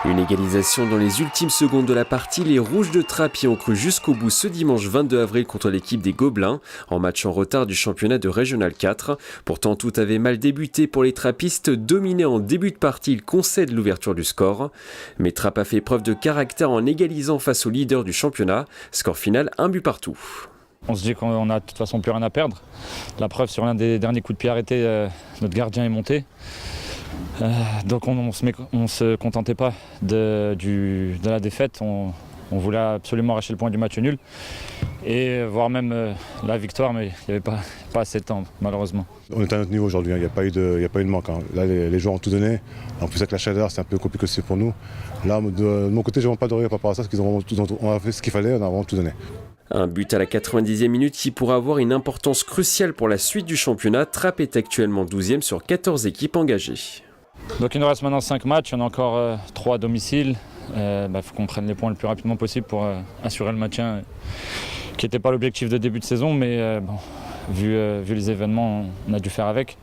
Une égalisation dans les ultimes secondes de la partie, les Rouges de Trappes y ont cru jusqu'au bout ce dimanche 22 avril contre l'équipe des Gobelins, en match en retard du championnat de Régional 4. Pourtant, tout avait mal débuté pour les trappistes. Dominés en début de partie, ils concèdent l'ouverture du score. Mais Trappes a fait preuve de caractère en égalisant face au leader du championnat. Score final, 1 but partout. On se dit qu'on n'a de toute façon plus rien à perdre. La preuve, sur l'un des derniers coups de pied arrêtés, notre gardien est monté. Donc on se contentait pas de la défaite, on voulait absolument arracher le point du match nul et voire même la victoire, mais il n'y avait pas assez de temps malheureusement. On est à notre niveau aujourd'hui, il n'y a pas eu de manque. Là les joueurs ont tout donné, en plus avec la chaleur c'est un peu compliqué aussi pour nous. Là de mon côté je n'ai pas de regret par rapport à ça, parce qu'on a fait ce qu'il fallait, on a vraiment tout donné. Un but à la 90e minute qui pourra avoir une importance cruciale pour la suite du championnat. Trappes est actuellement 12e sur 14 équipes engagées. Donc il nous reste maintenant 5 matchs, il y en a encore 3 à domicile. Faut qu'on prenne les points le plus rapidement possible pour assurer le maintien, qui n'était pas l'objectif de début de saison, mais vu les événements, on a dû faire avec.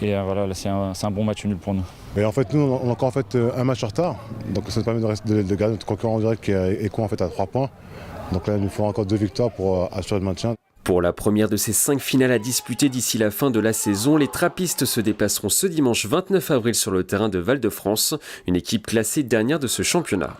Et voilà, là, c'est un bon match nul pour nous. Mais en fait, nous, on a encore un match en retard, donc ça nous permet de garder notre concurrent direct qui est Écouen à 3 points. Donc là, il nous faut encore 2 victoires pour assurer le maintien. Pour la première de ces 5 finales à disputer d'ici la fin de la saison, les trappistes se déplaceront ce dimanche 29 avril sur le terrain de Val-de-France, une équipe classée dernière de ce championnat.